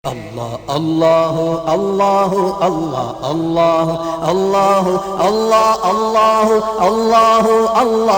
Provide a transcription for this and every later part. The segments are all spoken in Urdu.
اللہ اللہ اللہ اللہ اللہ اللہ اللہ اللہ اللہ اللہ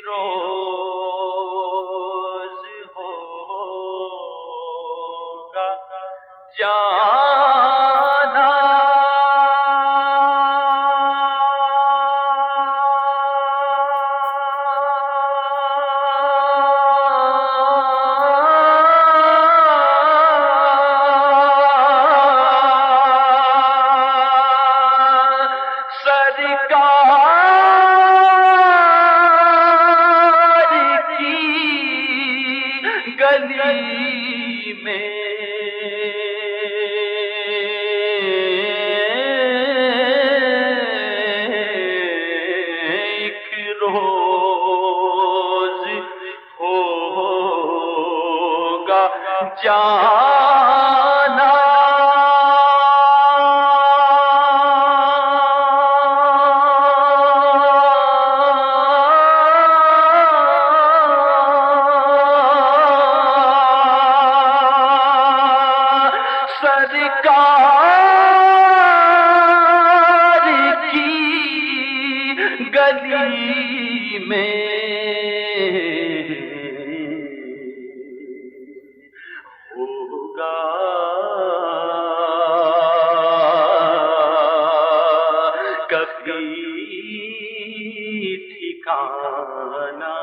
روز ہوگا جانا گلی میں ایک روز ہوگا جانا سرکار کی گلی میں ہوگا کبھی ٹھکانا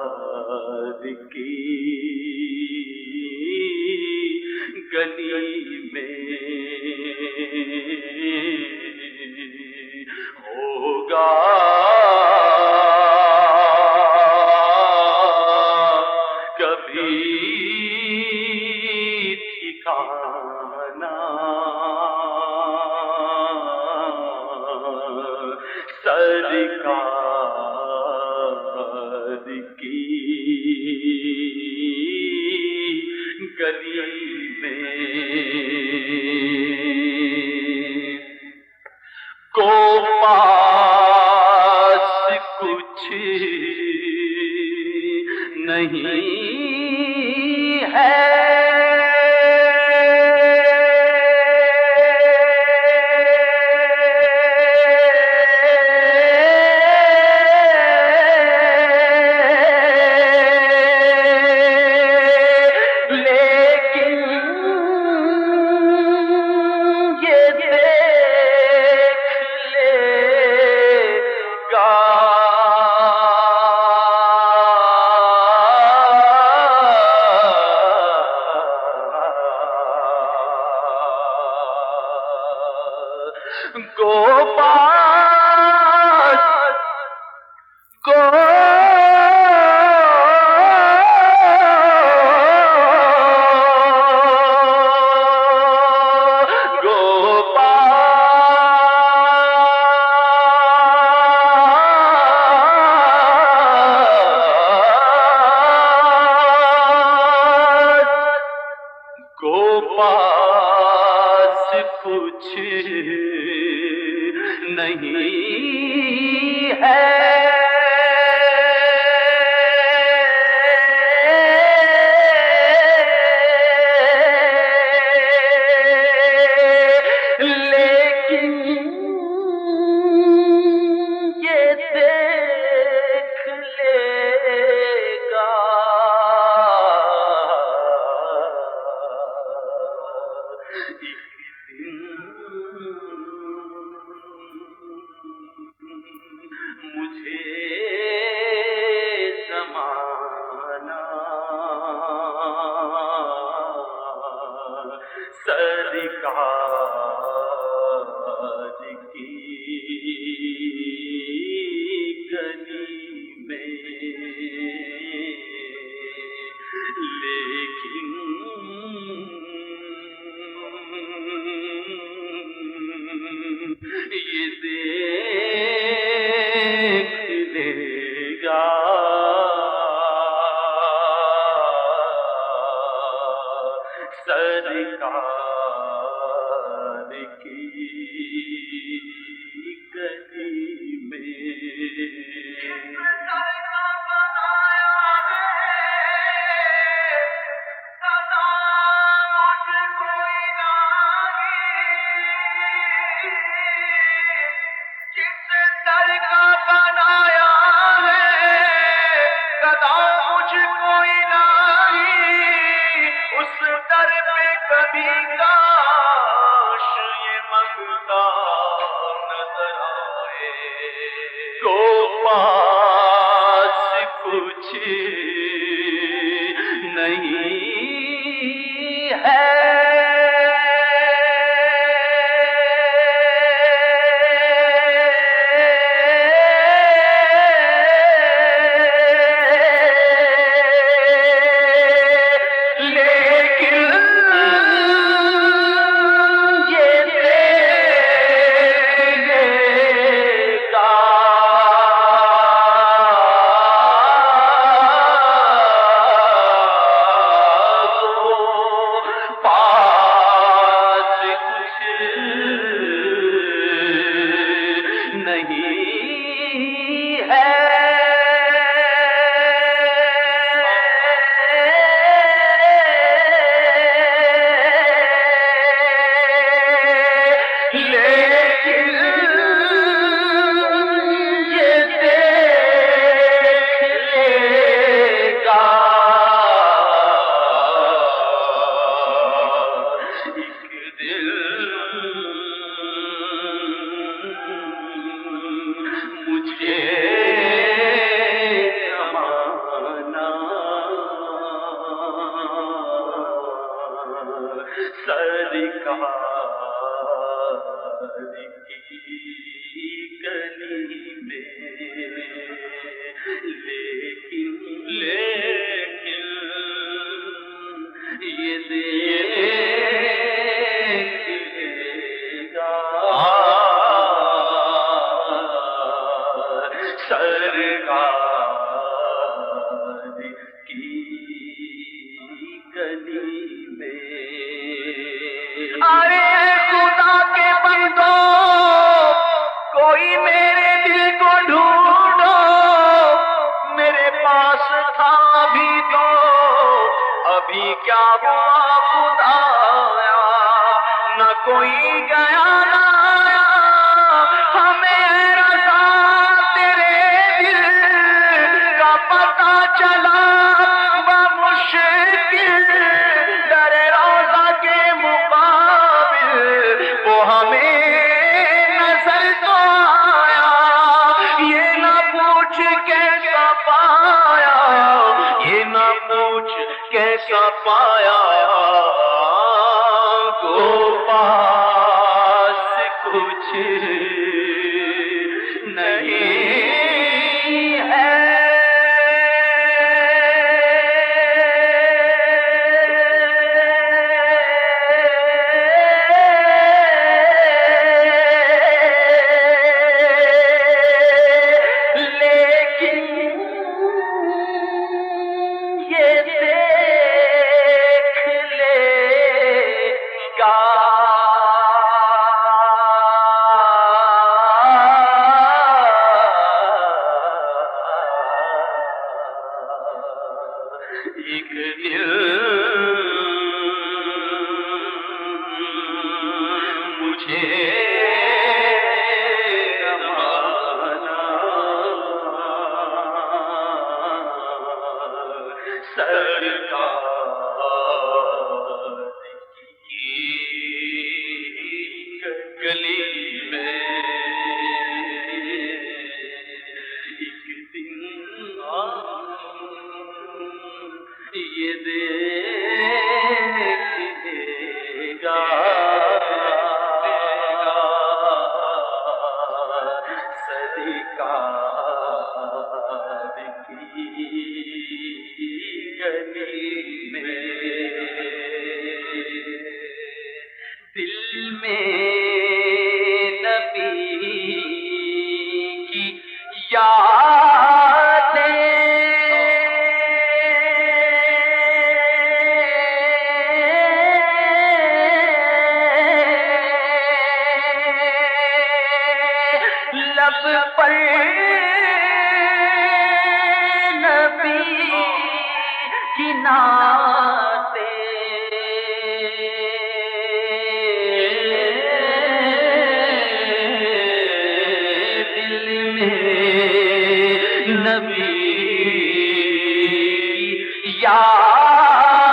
سرکار کی گلی میں ہوگا کبھی ٹھکانا سرکار کی گلی میں کو پاس کچھ نہیں ہے پاس کچھ نہیں ہے سرکار کی گلی میں، لیکن یہ دیکھ لے گا سرکار کی گلی میں۔ کبھی کاش یہ منگتا نظر آئے، کو پاس کچھ نہیں ہے، ابھی کیا ہوا خدایا، نہ کوئی گیا نہ آیا، ہمیں رضا تیرے دل کا پتہ چلا بمشکل در روضہ کے مقابل وہ ہمیں نظر تو آیا، یہ نہ پوچھ کیسا پایا، یہ نہ پوچھ کیسا پایا، کو پاس کچھ نہیں ہے۔ پر نبی کی نعتیں دل میں نبی کی یادیں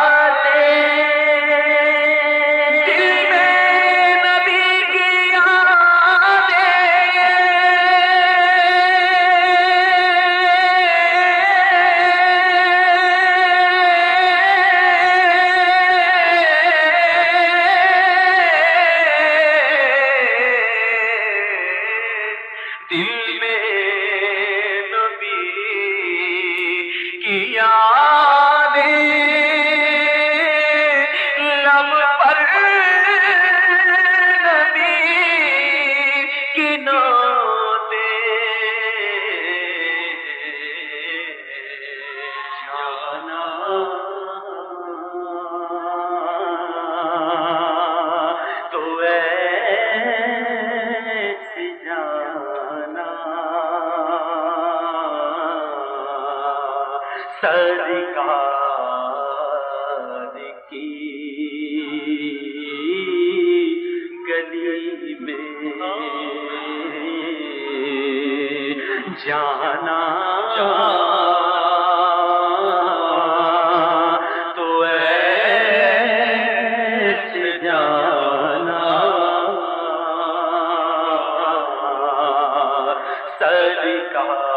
سرکار کی گلی میں جانا تو ایسے جانا سرکار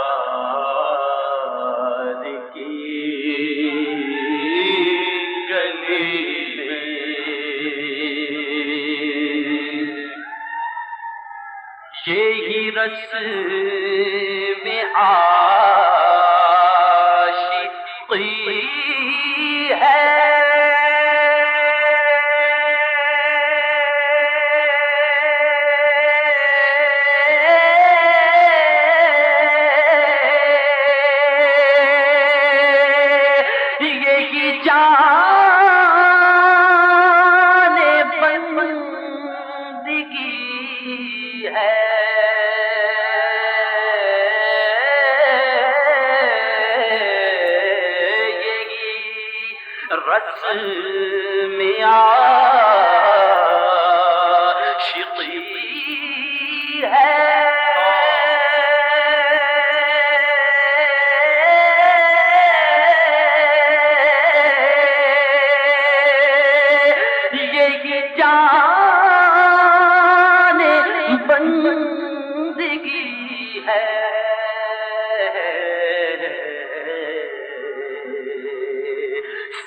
یہی رسم عاشقی ہے یہی جان بندگی ہے رسم عاشقی ہے یہی جان بندگی ہے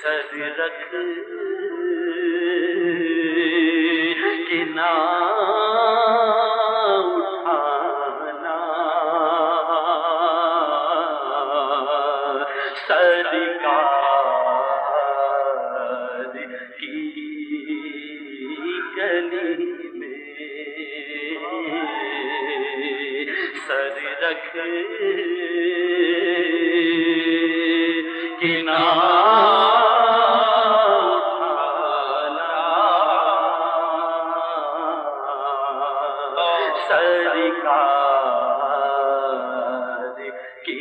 سر رکھ کے نہ اٹھانا سرکار کی گلی میں سر رکھ کے نہ سرکار کی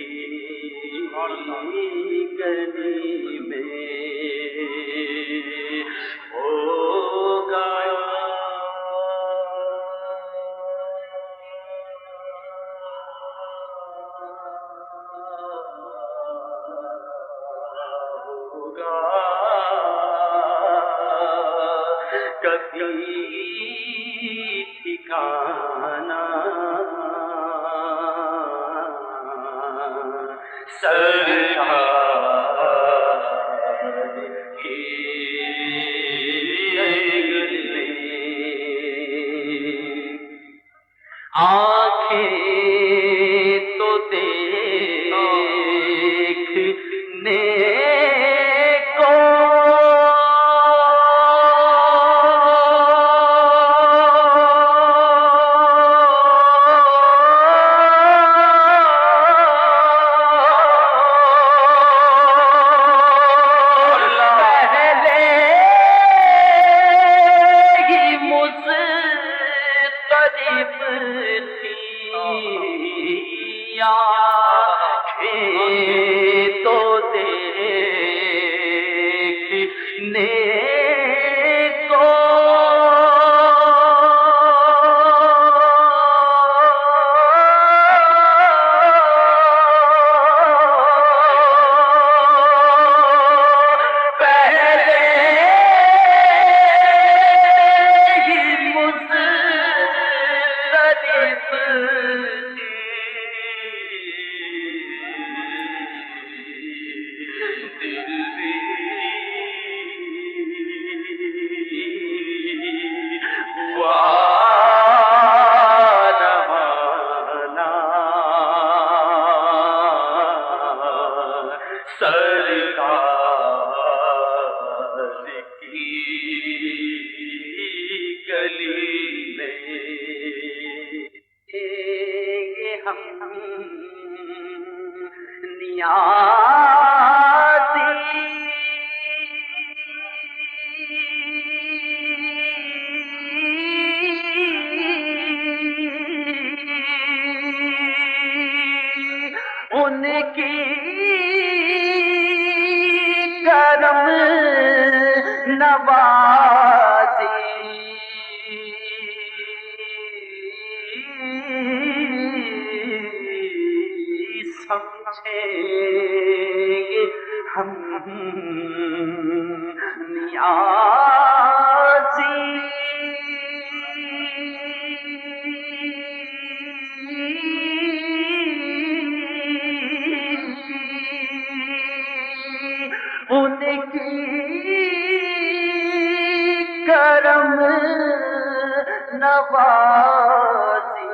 گلی میں ہوگا کبھی ٹھکانا سرکار کی گلی آنکھیں تو دیکھنے کو تھی ان کی کرم نوازی سمجھیں گے ہم نیازی ان کی کرم نوازی